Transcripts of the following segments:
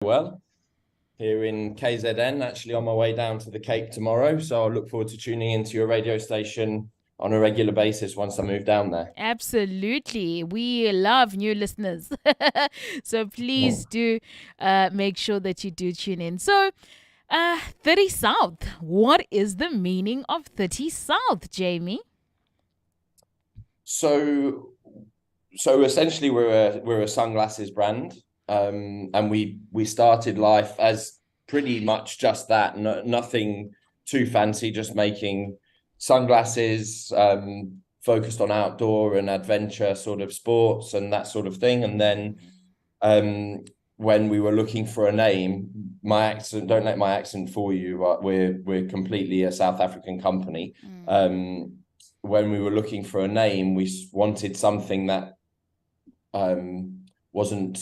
well here in KZN, actually on my way down to the Cape tomorrow. So I'll look forward to tuning into your radio station on a regular basis once I move down there. Absolutely. We love new listeners. So please do make sure that you do tune in. So, 30 South. What is the meaning of 30 South, Jamie? So, so essentially, we're a sunglasses brand, and we started life as pretty much just that. No, nothing too fancy, just making sunglasses, focused on outdoor and adventure sort of sports and that sort of thing. And then um, when we were looking for a name, my accent, don't let my accent fool you. We're completely a South African company. When we were looking for a name, we wanted something that wasn't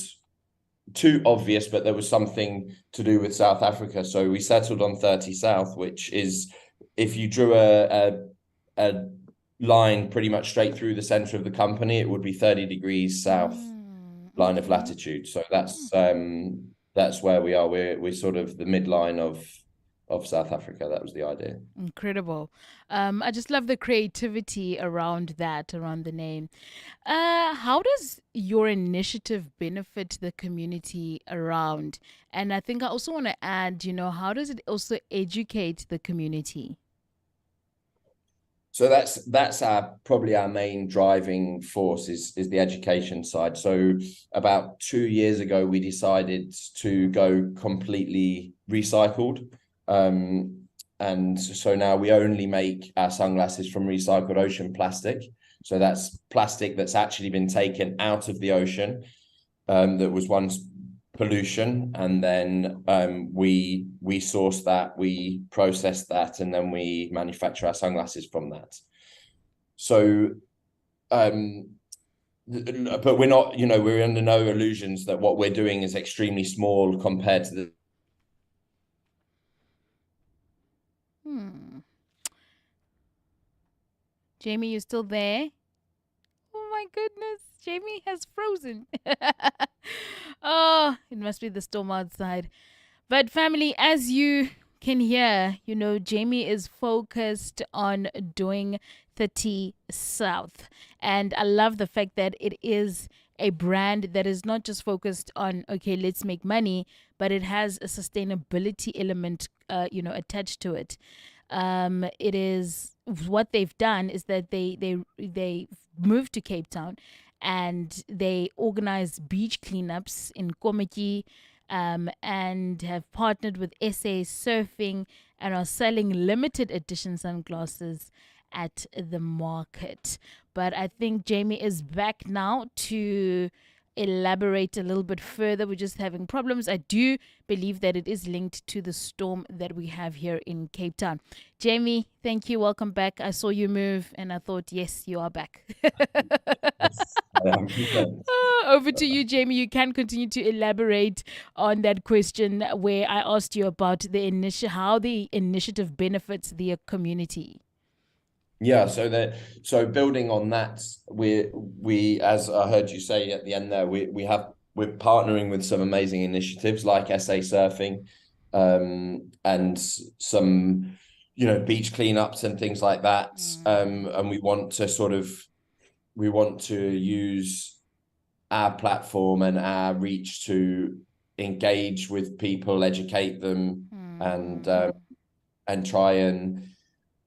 too obvious, but there was something to do with South Africa. So we settled on 30 South, which is if you drew a line pretty much straight through the center of the company, it would be 30 degrees south line of Okay. latitude. So that's where we are. We're sort of the midline of South Africa. That was the idea. Incredible. I just love the creativity around that, around the name. How does your initiative benefit the community around? And I think I also want to add, how does it also educate the community? So that's our probably our main driving force is the education side. So about 2 years ago, we decided to go completely recycled. And so now we only make our sunglasses from recycled ocean plastic. So that's plastic that's actually been taken out of the ocean, that was once pollution, and then we source that, we process that, and then we manufacture our sunglasses from that. So but we're not, we're under no illusions that what we're doing is extremely small compared to the Hmm. Jamie, you still there? Oh my goodness. Jamie has frozen. Oh, it must be the storm outside. But family, as you can hear, Jamie is focused on doing 30 South. And I love the fact that it is a brand that is not just focused on, okay, let's make money, but it has a sustainability element, attached to it. It is what they've done is that they moved to Cape Town and they organize beach cleanups in Komiki, and have partnered with SA Surfing and are selling limited edition sunglasses at the market. But I think Jamie is back now to elaborate a little bit further. We're just having problems. I do believe that it is linked to the storm that we have here in Cape Town. Jamie, thank you. Welcome back. I saw you move and I thought, yes, you are back. Over to you, Jamie. You can continue to elaborate on that question where I asked you about how the initiative benefits the community. Yeah, so building on that, we as I heard you say at the end there, we're partnering with some amazing initiatives like SA Surfing, and some beach cleanups and things like that. And we want to use our platform and our reach to engage with people, educate them, and try and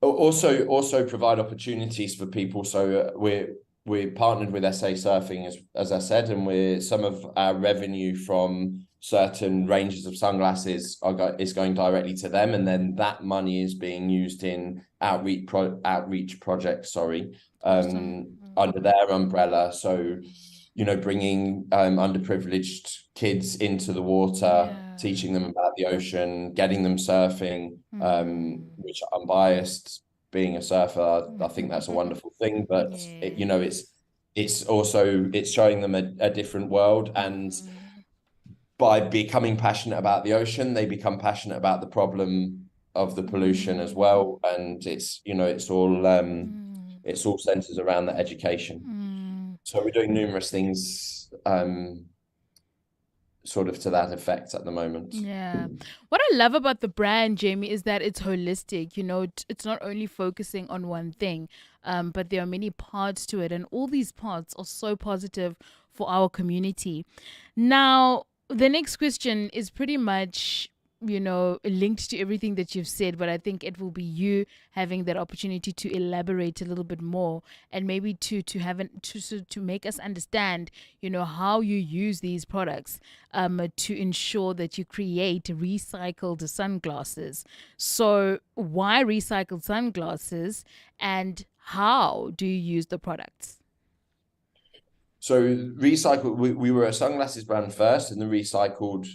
also provide opportunities for people. So we're partnered with SA Surfing, as I said, and we're some of our revenue from certain ranges of sunglasses is going directly to them, and then that money is being used in outreach projects. Awesome. Under their umbrella. So bringing underprivileged kids into the water, Yeah. teaching them about the ocean, getting them surfing, which I'm biased being a surfer. I think that's a wonderful thing, but Yes. it's also it's showing them a different world. And by becoming passionate about the ocean, they become passionate about the problem of the pollution as well. And it's all centers around that education. Mm. So we're doing numerous things sort of to that effect at the moment. Yeah. What I love about the brand, Jamie, is that it's holistic. It's not only focusing on one thing, but there are many parts to it, and all these parts are so positive for our community. Now, the next question is pretty much, linked to everything that you've said, but I think it will be you having that opportunity to elaborate a little bit more, and maybe to have to make us understand, how you use these products to ensure that you create recycled sunglasses. So, why recycled sunglasses, and how do you use the products? So recycle, we were a sunglasses brand first, and the recycled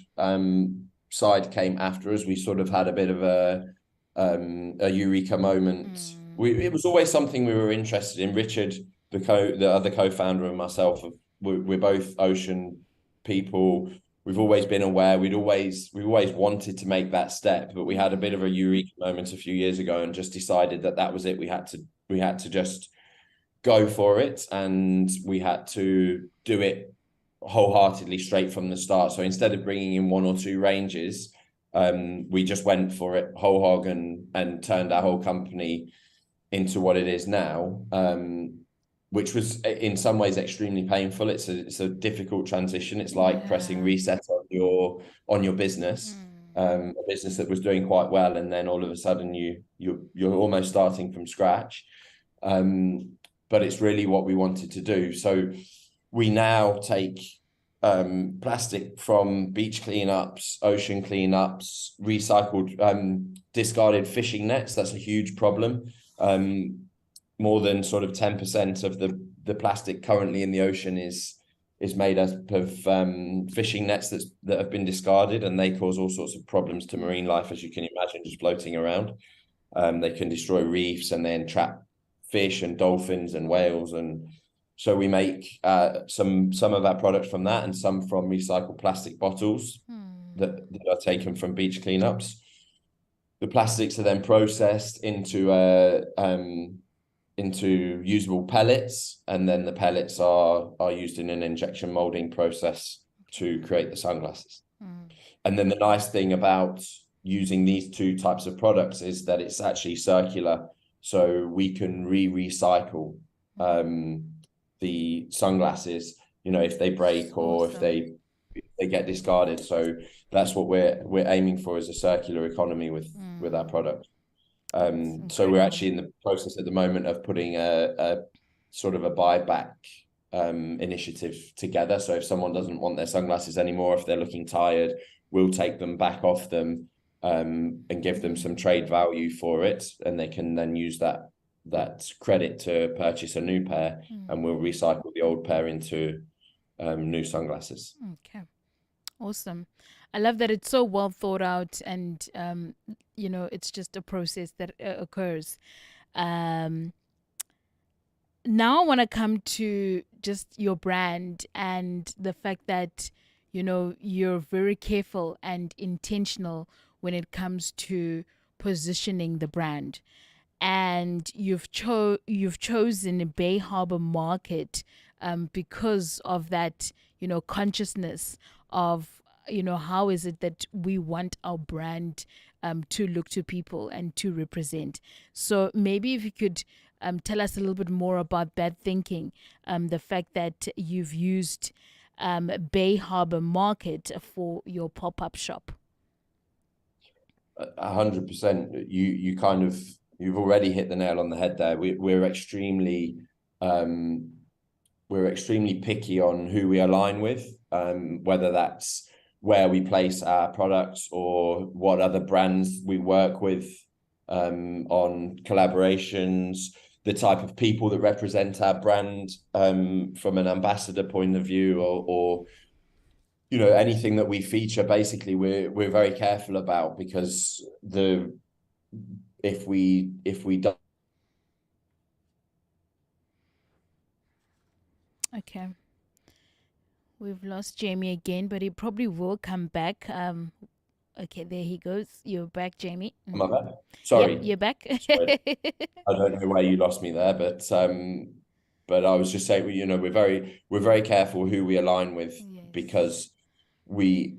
side came after us. We sort of had a bit of a eureka moment. It was always something we were interested in. Richard, the other co-founder, and myself, we're both ocean people. We've always been aware. We always wanted to make that step, but we had a bit of a eureka moment a few years ago, and just decided that was it. We had to just go for it, and we had to do it wholeheartedly straight from the start. So instead of bringing in one or two ranges, we just went for it whole hog and turned our whole company into what it is now, which was in some ways extremely painful. It's a difficult transition. It's like pressing reset on your business, a business that was doing quite well, and then all of a sudden you're almost starting from scratch. But it's really what we wanted to do. So we now take plastic from beach cleanups, ocean cleanups, recycled, discarded fishing nets. That's a huge problem. More than sort of 10% of the plastic currently in the ocean is made up of fishing nets that have been discarded, and they cause all sorts of problems to marine life, as you can imagine, just floating around. They can destroy reefs and then trap fish and dolphins and whales, and so we make some of our products from that, and some from recycled plastic bottles that are taken from beach cleanups. The plastics are then processed into usable pellets, and then the pellets are used in an injection molding process to create the sunglasses. And then the nice thing about using these two types of products is that it's actually circular. So we can recycle the sunglasses, if they break or if they get discarded. So that's what we're aiming for, is a circular economy with our product. So we're actually in the process at the moment of putting a sort of a buyback initiative together. So if someone doesn't want their sunglasses anymore, if they're looking tired, we'll take them back off them, and give them some trade value for it, and they can then use that credit to purchase a new pair, and we'll recycle the old pair into new sunglasses. Okay, awesome. I love that it's so well thought out, and it's just a process that occurs. Now I want to come to just your brand and the fact that you're very careful and intentional when it comes to positioning the brand, and you've chosen a Bay Harbor market because of that consciousness of how is it that we want our brand to look to people and to represent. So maybe if you could tell us a little bit more about that thinking, the fact that you've used Bay Harbor Market for your pop-up shop. 100%. You've already hit the nail on the head there. We're extremely picky on who we align with, whether that's where we place our products or what other brands we work with on collaborations, the type of people that represent our brand from an ambassador point of view, or anything that we feature. Basically, we're very careful about, because if we don't. Okay, we've lost Jamie again, but he probably will come back. Okay, there he goes. You're back, Jamie. Am I back? Sorry. Yep, you're back. Sorry. I don't know where you lost me there, but I was just saying, we're very careful who we align with, because we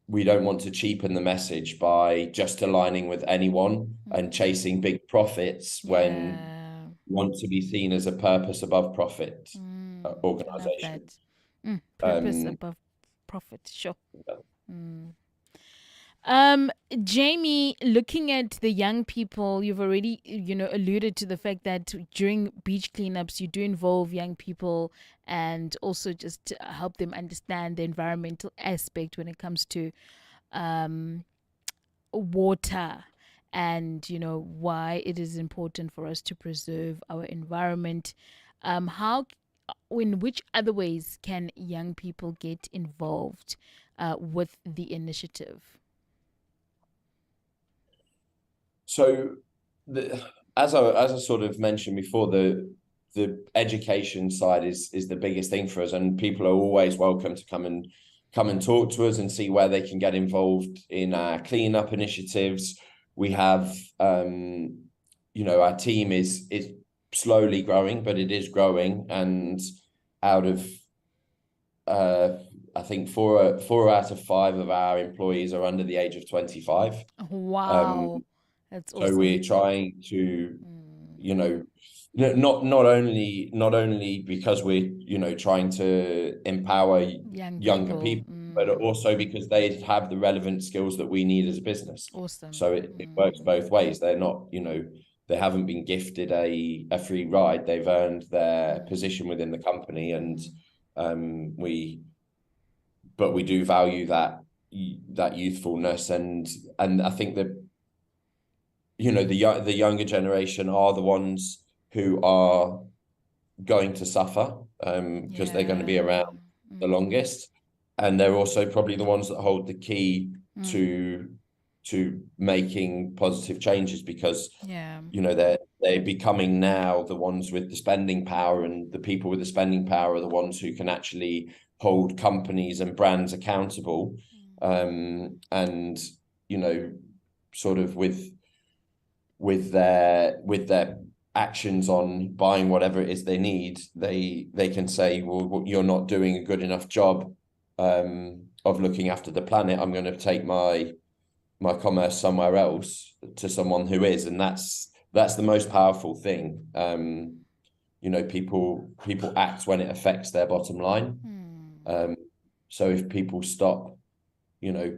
we don't want to cheapen the message by just aligning with anyone and chasing big profits when Yeah. we want to be seen as a purpose above profit I love that. organization. Purpose Um, above profit. Sure. yeah. Mm. Jamie, looking at the young people, you've already, alluded to the fact that during beach cleanups, you do involve young people and also just to help them understand the environmental aspect when it comes to um, water and, why it is important for us to preserve our environment. In which other ways can young people get involved with the initiative? So as I sort of mentioned before, the education side is the biggest thing for us, and people are always welcome to come and talk to us and see where they can get involved in our cleanup initiatives. We have our team is slowly growing, but it is growing, and out of uh I think four out of five of our employees are under the age of 25. Um, Wow, that's so we're awesome. trying to, Mm. you know, not only because we're, trying to empower Young younger people. people, but also because they have the relevant skills that we need as a business. Awesome. So it works both ways. They're not, they haven't been gifted a free ride. They've earned their position within the company, and we but we do value that youthfulness, and I think that the younger generation are the ones who are going to suffer because they're going to be Yeah. around the longest, and they're also probably the ones that hold the key to making positive changes, because Yeah. they're becoming now the ones with the spending power, and the people with the spending power are the ones who can actually hold companies and brands accountable. And sort of with their actions on buying whatever it is they need, they can say, well, you're not doing a good enough job of looking after the planet. I'm going to take my commerce somewhere else to someone who is, and that's the most powerful thing. People act when it affects their bottom line. So you know,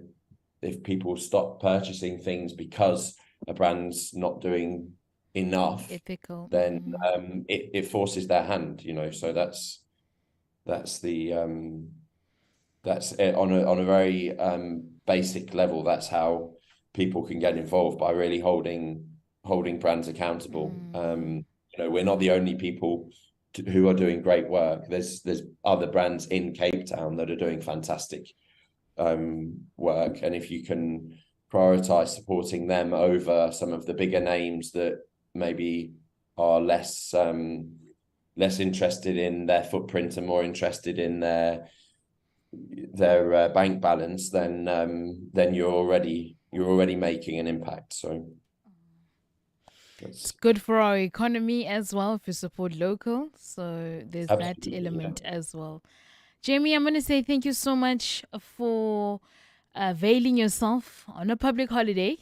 if people stop purchasing things because a brand's not doing enough, Ethical. then it forces their hand. So that's the that's it, on a very basic level. That's how people can get involved, by really holding brands accountable. We're not the only people who are doing great work. There's other brands in Cape Town that are doing fantastic work, and if you can prioritize supporting them over some of the bigger names that maybe are less interested in their footprint and more interested in their bank balance, then you're already making an impact. So It's that's good for our economy as well if you support local. So there's that absolutely, yeah. element as well. Jamie, I'm going to say thank you so much for availing yourself on a public holiday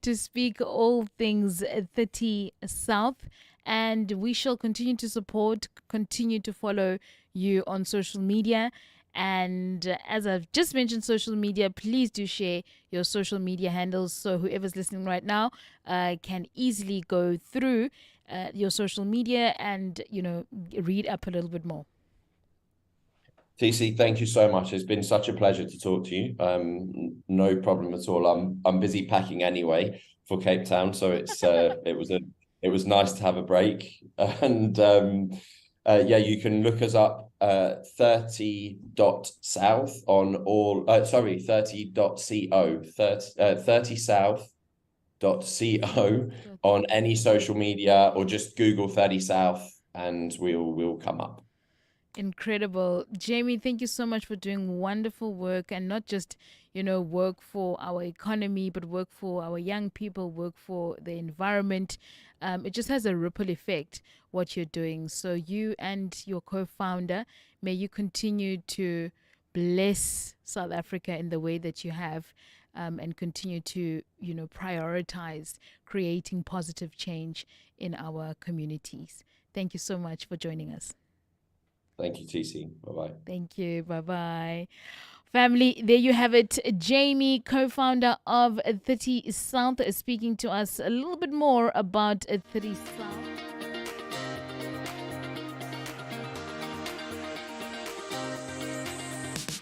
to speak all things 30 South. And we shall continue to support, continue to follow you on social media. And as I've just mentioned, social media, please do share your social media handles so whoever's listening right now can easily go through your social media and, read up a little bit more. TC, thank you so much. It's been such a pleasure to talk to you. No problem at all. I'm busy packing anyway for Cape Town, so it was nice to have a break. And yeah, you can look us up 30.south on all 30.co 30south.co on any social media, or just Google 30 South and we'll come up. Incredible. Jamie, thank you so much for doing wonderful work, and not just, work for our economy, but work for our young people, work for the environment. It just has a ripple effect, what you're doing. So you and your co-founder, may you continue to bless South Africa in the way that you have, and continue to, prioritize creating positive change in our communities. Thank you so much for joining us. Thank you, TC. Bye-bye. Thank you. Bye-bye. Family, there you have it. Jamie, co-founder of 30 South, is speaking to us a little bit more about 30 South.